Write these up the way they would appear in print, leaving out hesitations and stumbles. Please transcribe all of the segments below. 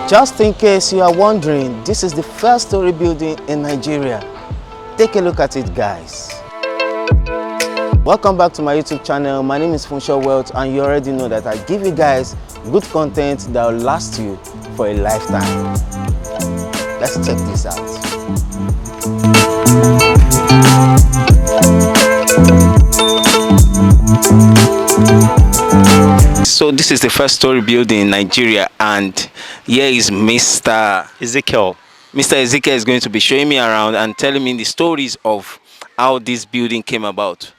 Just in case you are wondering, this is the first-story building in Nigeria. Take a look at it, guys. Welcome back to my YouTube channel. My name is Funsho Wealth, and you already know that I give you guys good content that will last you for a lifetime. Let's check this out. So this is the first-story building in Nigeria, and here is Mr. Ezekiel. Mr. Ezekiel is going to be showing me around and telling me the stories of how this building came about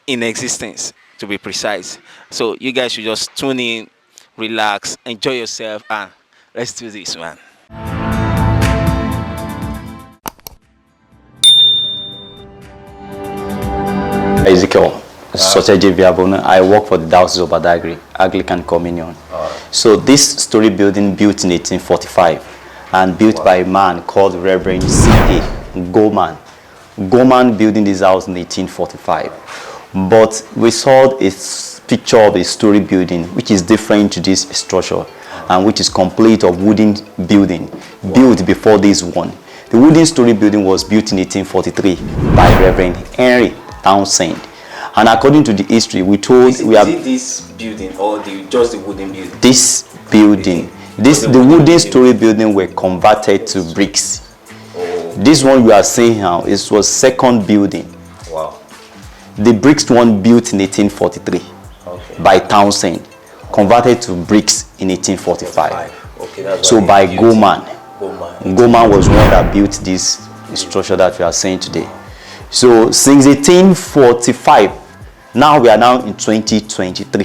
in existence, to be precise. So you guys should just tune in, relax, enjoy yourself, and let's do this, man. Ezekiel Soteje Viabona. I work for the Diocese of Badagry, Anglican Communion. So this story building built in 1845 and built by a man called Reverend C.A. Goman. Goman building this house in 1845. But we saw a picture of a story building which is different to this structure and which is complete of wooden building built before this one. The wooden story building was built in 1843 by Reverend Henry Townsend. And according to the history, we told is it this building or just the wooden building? This building, the wooden story building were converted to bricks. Oh. This one we are seeing now, it was second building. Wow. The bricks one built in 1843 by Townsend, converted to bricks in 1845. Okay, that's so by Goman was one that built this structure that we are seeing today. So since 1845, now we are now in 2023.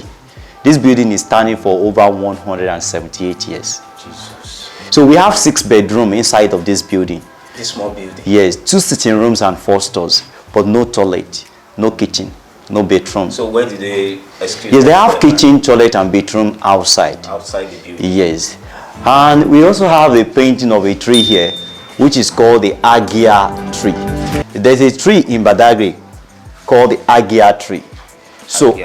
This building is standing for over 178 years. Jesus. So we have 6 bedrooms inside of this building. This small building? Yes, 2 sitting rooms and 4 stores, but no toilet, no kitchen, no bedroom. So where did they excuse? Yes, they have kitchen, toilet and bedroom outside. Outside the building? Yes. And we also have a painting of a tree here, which is called the Agia tree. There's a tree in Badagry called the Agia tree. So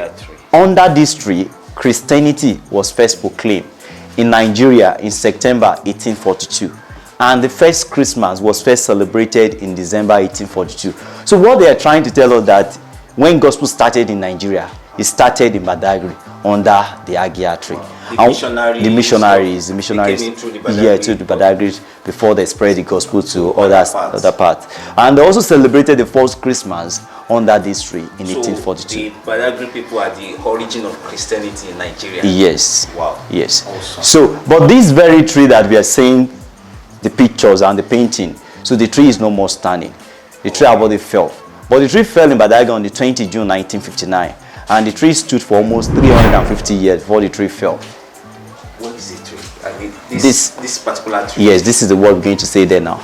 under this tree, Christianity was first proclaimed in Nigeria in September 1842. And the first Christmas was first celebrated in December 1842. So what they are trying to tell us that when gospel started in Nigeria, it started in Badagry under the Agia tree. The missionaries came into the Badagry, to the Badagry before they spread the gospel to other parts. And they also celebrated the first Christmas under this tree in 1842. The Badagry people are the origin of Christianity in Nigeria? Yes. Wow. Yes. Awesome. So, but this very tree that we are seeing, the pictures and the painting, so the tree is no more standing. The tree about it fell. But the tree fell in Badagry on the 20th June 1959. And the tree stood for almost 350 years before the tree fell. What is the tree? I mean, this particular tree? Yes, this is the word we're going to say there now.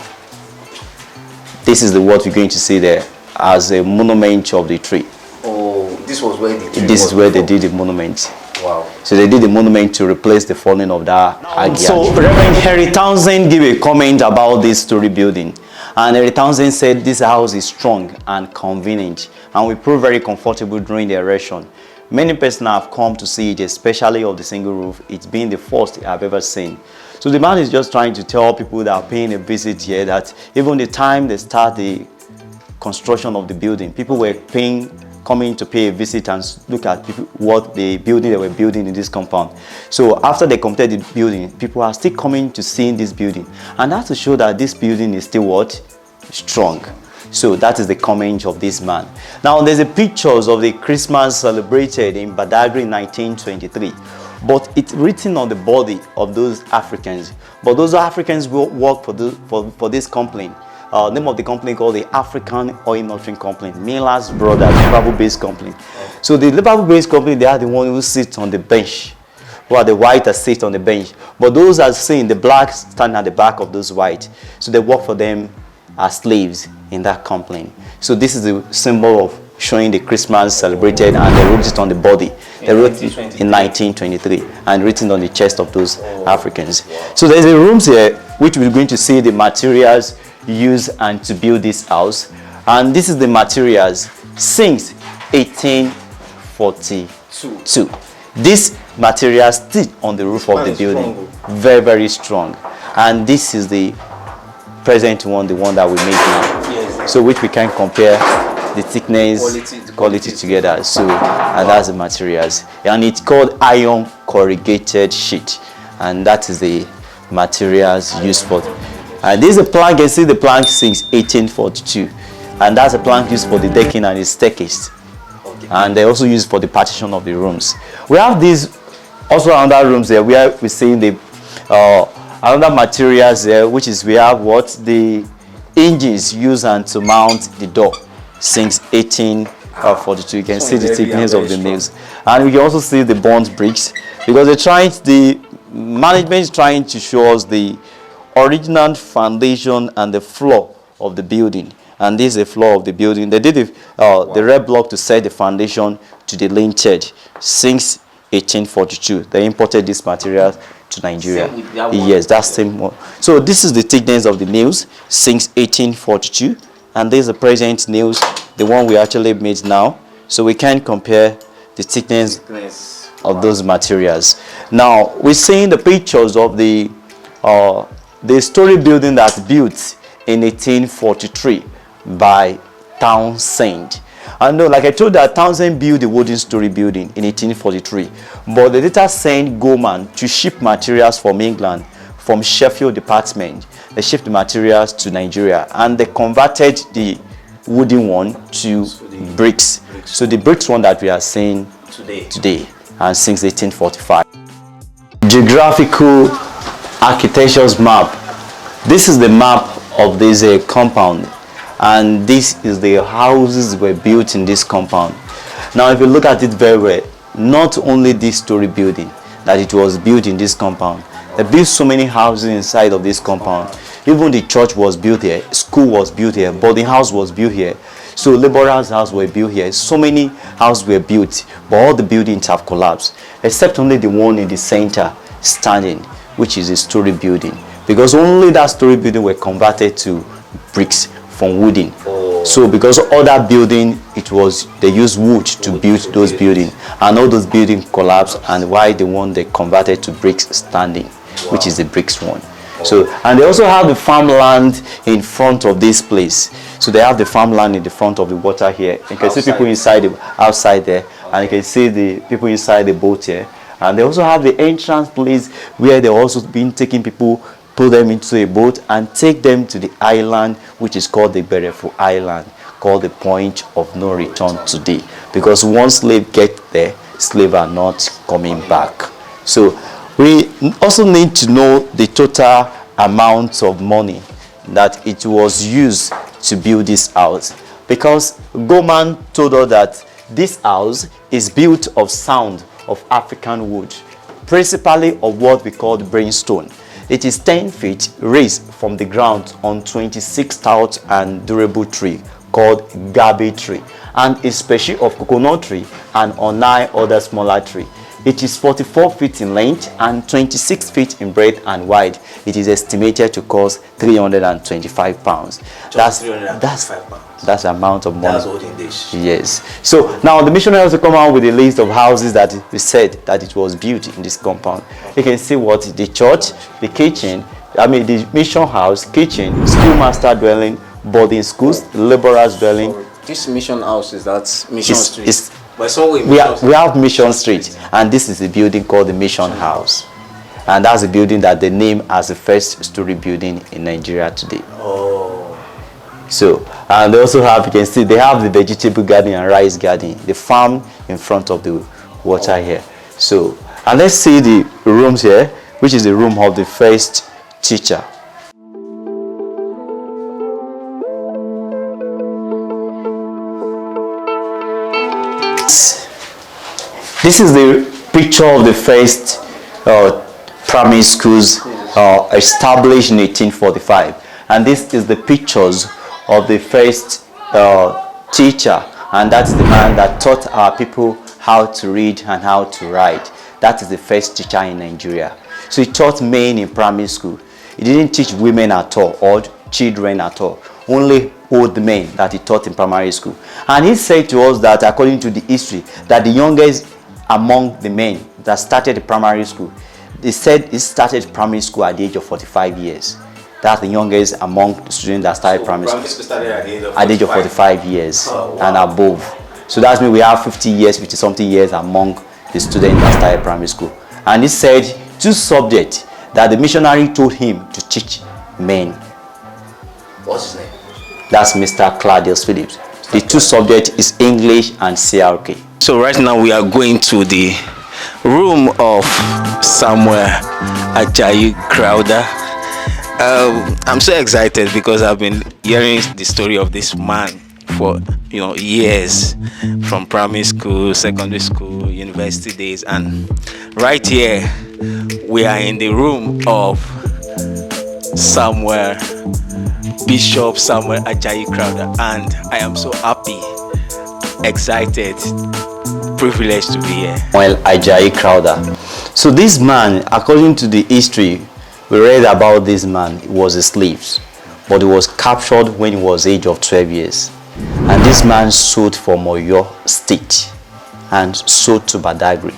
This is the word we're going to say there as a monument of the tree. Oh, this was where the tree This is where they did the monument. Wow. So they did the monument to replace the falling of that Agia. So Reverend Henry Townsend gave a comment about this story building. And Henry Townsend said this house is strong and convenient and we prove very comfortable during the erection. Many persons have come to see it, especially of the single roof. It's been the first I've ever seen. So the man is just trying to tell people that are paying a visit here that even the time they start the construction of the building, people were coming to pay a visit and look at what the building they were building in this compound. So after they completed the building, people are still coming to see this building. And that's to show that this building is still what? Strong. So that is the comment of this man. Now there's a pictures of the Christmas celebrated in Badagry in 1923. But it's written on the body of those Africans. But those Africans will work for this company. Name of the company called the African Oil Nurturing Company, Miller's Brothers, Liverpool-based company. So the Liverpool-based company, they are the one who sits on the bench, while the white that sit on the bench. But those are seen, the black stand at the back of those white. So they work for them as slaves in that company. So this is the symbol of showing the Christmas celebrated, and they wrote it on the body. They wrote it in 1923 and written on the chest of those Africans. Wow. So there's a rooms here which we're going to see the materials used and to build this house. And this is the materials since 1842. This material still on the roof of the building. very, very strong. And this is the present one, the one that we make now. Yes. So which we can compare the thickness, quality together. So and that's the materials. And it's called iron corrugated sheet. And that is the materials used for. And this is a plank. You can see the plank since 1842. And that's a plank used for the decking and the staircase. And they also use for the partition of the rooms. We have these also another rooms there where we're seeing the another materials there, which is we have what the hinges used and to mount the door since 1842. You can see the thickness of the nails, and we can also see the bond bricks because the management is trying to show us the original foundation and the floor of the building. And this is the floor of the building. They did the red block to set the foundation to the lintel since 1842. They imported these materials to Nigeria. Yes, that's the same one. So this is the thickness of the nails since 1842, and this is the present nails, the one we actually made now. So we can compare the thickness of those materials. Now we're seeing the pictures of the story building that's built in 1843 by Townsend. And like I told that Townsend built the wooden story building in 1843, but they later sent Gorman to ship materials from England, from Sheffield department. They shipped the materials to Nigeria and they converted the wooden one to bricks. So the bricks one that we are seeing today and since 1845. Geographical architecture's map. This is the map of this compound, and this is the houses were built in this compound. Now if you look at it very well, not only this story building that it was built in this compound, they built so many houses inside of this compound. Even the church was built here, school was built here, boarding house was built here, so laborers' house were built here. So many houses were built, but all the buildings have collapsed except only the one in the center standing, which is a story building, because only that story building were converted to bricks from wooden. So because other building they used wood to build those buildings, and all those buildings collapsed, and why the one they converted to bricks standing, which is the bricks one. So, and they also have the farmland in front of this place. So they have the farmland in the front of the water here. You can see people outside there, and you can see the people inside the boat here. And they also have the entrance place where they also been taking people, put them into a boat and take them to the island, which is called the Berefo Island, called the point of no return today. Because once slave get there, slaves are not coming back. So we also need to know the total amount of money that it was used to build this house, because Gorman told us that this house is built of sound of African wood, principally of what we call brimstone. It is 10 feet raised from the ground on 26 stout and durable tree called gabe tree, and a species of coconut tree and on 9 other smaller tree. It is 44 feet in length and 26 feet in breadth and wide. It is estimated to cost 325 pounds. That's the amount of money. That's olden days. Yes. So now the missionary also come out with a list of houses that we said that it was built in this compound. You can see what the church, the kitchen, the mission house, kitchen, schoolmaster dwelling, boarding schools, laborers dwelling. This mission house is that Mission Street. We have Mission Street, and this is a building called the Mission House, and that's a building that they name as the first story building in Nigeria today. So, and they also have, you can see, they have the vegetable garden and rice garden, the farm in front of the water here. So, and let's see the rooms here, which is the room of the first teacher. This is the picture of the first primary schools established in 1845, and this is the pictures of the first teacher, and that's the man that taught our people how to read and how to write. That is the first teacher in Nigeria. So he taught men in primary school. He didn't teach women at all or children at all, only old men that he taught in primary school. And he said to us that according to the history, that the youngest among the men that started the primary school, they said he started primary school at the age of 45 years. That's the youngest among the students that started primary school. Started at At the age of 45 years and above. So that's mean we have 50 years, 50 something years among the students that started primary school. And he said two subjects that the missionary told him to teach men. What's his name? That's Mr. Claudius Phillips. The two subjects is English and CRK. So right now we are going to the room of Samuel Ajayi Crowther. I'm so excited because I've been hearing the story of this man for years, from primary school, secondary school, university days, and right here we are in the room of Bishop Samuel Ajayi Crowther, and I am so happy, excited, privileged to be here. Well, Ajayi Crowther. So this man, according to the history, we read about this man. He was a slave, but he was captured when he was age of 12 years. And this man sold from Oyo State and sold to Badagry.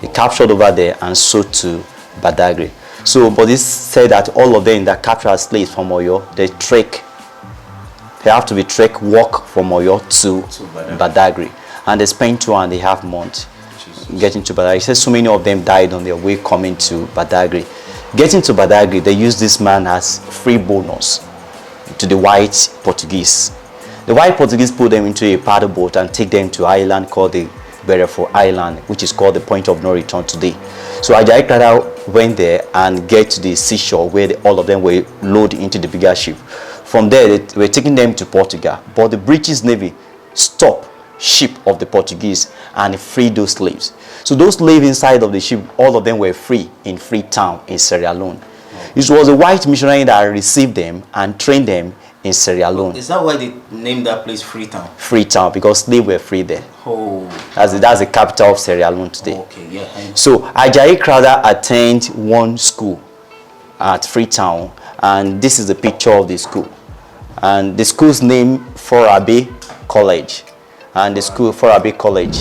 He captured over there and sold to Badagry. So, but this said that all of them that captured as slaves from Oyo, they have to be walk from Oyo to Badagry. And they spent 2.5 months getting to Badagry. He says so many of them died on their way coming to Badagry. Getting to Badagry, they used this man as free bonus to the white Portuguese. The white Portuguese put them into a paddle boat and take them to an island called the Berefo Island, which is called the point of no return today. So Ajayi Crowther went there and get to the seashore where all of them were loaded into the bigger ship. From there, they were taking them to Portugal, but the British Navy stopped ship of the Portuguese and freed those slaves. So those slaves inside of the ship, all of them were free in Freetown in Sierra Leone. It was a white missionary that received them and trained them in Sierra Leone. Is that why they named that place Freetown? Freetown, because slaves were free there. Oh. That's the capital of Sierra Leone today. Okay, yeah. So Ajayi Crowther attended one school at Freetown, and this is the picture of the school. And the school's name, Forabe College. And the school, Forabe College,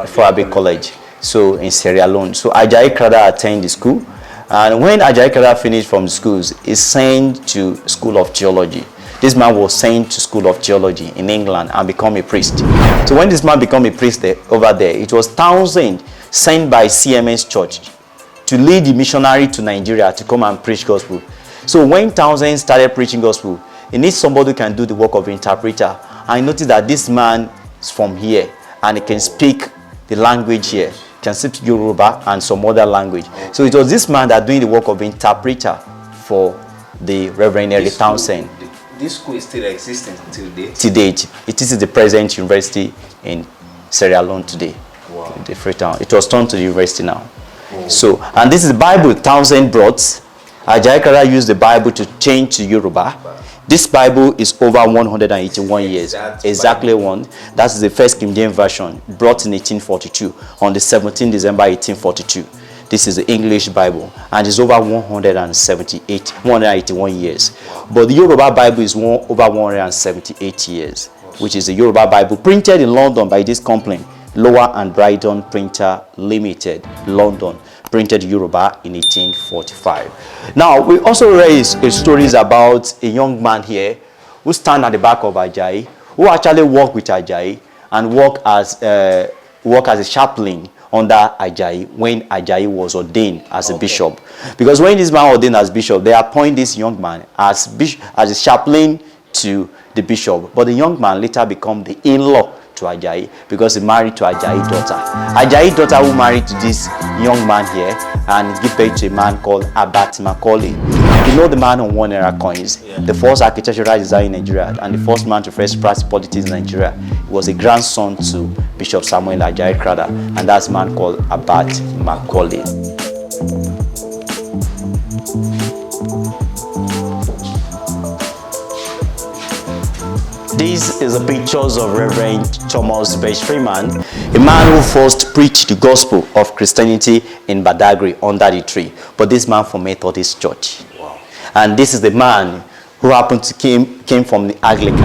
Forabe College, so in Sierra Leone. So Ajayi Crowther attended the school. And when Ajayi Crowther finished from the schools, he's sent to School of Theology. This man was sent to School of Theology in England and become a priest. So when this man became a priest over there, it was Townsend sent by CMS Church to lead the missionary to Nigeria to come and preach gospel. So when Townsend started preaching gospel, he needs somebody who can do the work of interpreter. I noticed that this man is from here and he can speak the language here. Can speak Yoruba and some other language. So it was this man that doing the work of interpreter for the Reverend Henry Townsend. This school is still existing till date? To date. It is the present university in Sierra Leone today. Wow. The Freetown. It was turned to the university now. Oh. So, and this is the Bible Townsend brought. Ajayi Crowther used the Bible to change to Yoruba. This Bible is over 181 years. Exactly one. That is the first King James Version, brought in 1842, on the 17th December 1842. This is the English Bible, and it's over 181 years. But the Yoruba Bible is over 178 years, which is the Yoruba Bible, printed in London by this company, Lower and Brighton Printer Limited, London. Printed Yoruba in 1845. Now, we also read stories about a young man here who stand at the back of Ajayi, who actually worked with Ajayi and worked as a chaplain under Ajayi when Ajayi was ordained as a bishop. Because when this man ordained as bishop, they appoint this young man as a chaplain to the bishop. But the young man later became the in-law to Ajayi because he married to Ajayi's daughter. Ajayi's daughter who married to this young man here and give birth to a man called Abat Macaulay. You know the man on 1 naira coins, the first architectural design in Nigeria and the first man to first practice politics in Nigeria. He was a grandson to Bishop Samuel Ajayi Crowther, and that's a man called Abat Macaulay. This is the pictures of Reverend Thomas Besh Freeman, a man who first preached the gospel of Christianity in Badagry under the tree. But this man from Methodist Church. Wow. And this is the man who happened to came from the Anglican.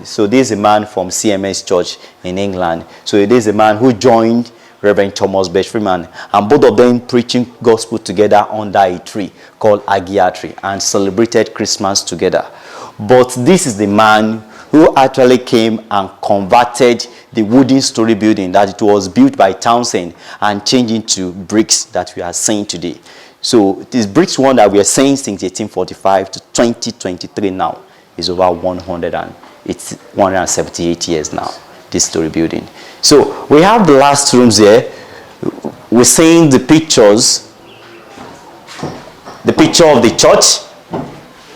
So this is a man from CMS Church in England. So it is a man who joined Reverend Thomas Birch Freeman, and both of them preaching gospel together under a tree called Agia tree and celebrated Christmas together. But this is the man who actually came and converted the wooden story building that it was built by Townsend and changed into bricks that we are seeing today. So this bricks one that we are seeing since 1845 to 2023 now is over 178 years now, this story building. So we have the last rooms here. We're seeing the pictures. The picture of the church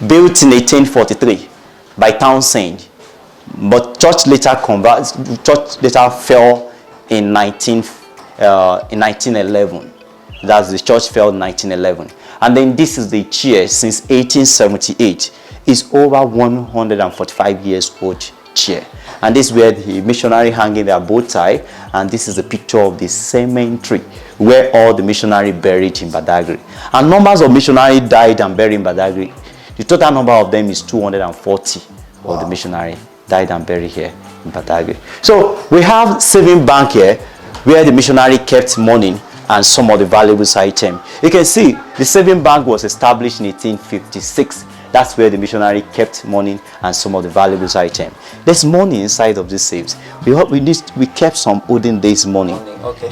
built in 1843 by Townsend. But church later fell in 1911. That's the church fell in 1911. And then this is the chair since 1878. It's over 145 years old chair. And this is where the missionary hanging their bow tie. And this is a picture of the cemetery where all the missionary buried in Badagry. And numbers of missionary died and buried in Badagry. The total number of them is 240 of the missionary died and buried here in Badagry. So we have saving bank here where the missionary kept money and some of the valuables items. You can see the saving bank was established in 1856. That's where the missionary kept money and some of the valuables items. There's money inside of these safes. We kept some olden days money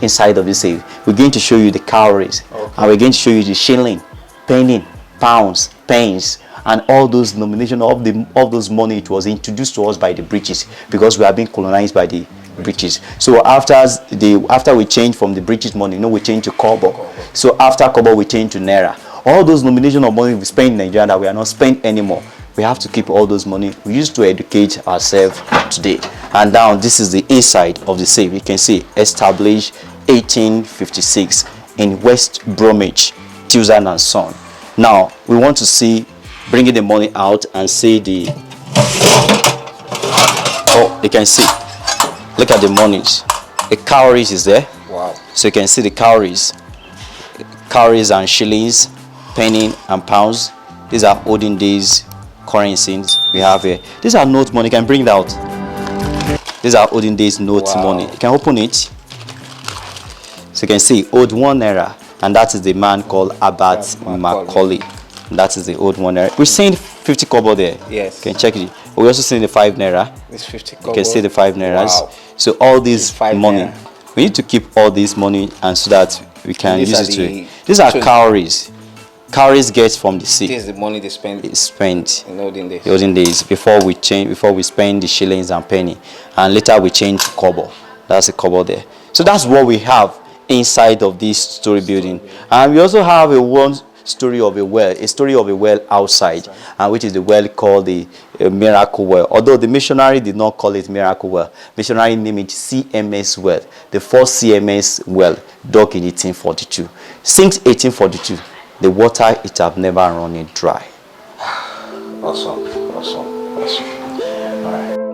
inside of the safe. We're going to show you the cowries, and we're going to show you the shilling, penny, pounds, pence, and all those denominations of those money. It was introduced to us by the British because we have been colonized by the British. So after we changed from the British money, we changed to kobo. So after kobo, we changed to naira. All those denominations of money we spend in Nigeria that we are not spent anymore. We have to keep all those money. We used to educate ourselves today. And now this is the inside of the safe. You can see established 1856 in West Bromwich, Tucson and Son. Now we want to see bringing the money out and see the. Oh, you can see. Look at the monies. The cowries is there. Wow. So you can see the cowries and shillings, penny and pounds. These are olden days currencies we have here. These are note money. You can bring it out. These are olden days note money. You can open it. So you can see old 1 naira, and that is the man called Abbott Macaulay. That is the old 1 naira. We're seeing 50 kobo there. Yes. You can check it. We also see the 5 naira. It's 50 kobo. You can see the 5 nairas. Wow. So all this money, naira. we need to keep all this money, and so that we can use it to. These are 20. cowries. Cowries get from the sea. This is the money they spend. It's spent in olden days. The olden days before we spend the shillings and penny, and later we change to kobo. That's a kobo there. So that's what we have inside of this story building, and we also have a story of a well outside, and which is the well called the Miracle Well. Although the missionary did not call it Miracle Well, missionary named it CMS Well, the first CMS well dug in 1842. Since 1842, the water it have never run it dry. Awesome. All right.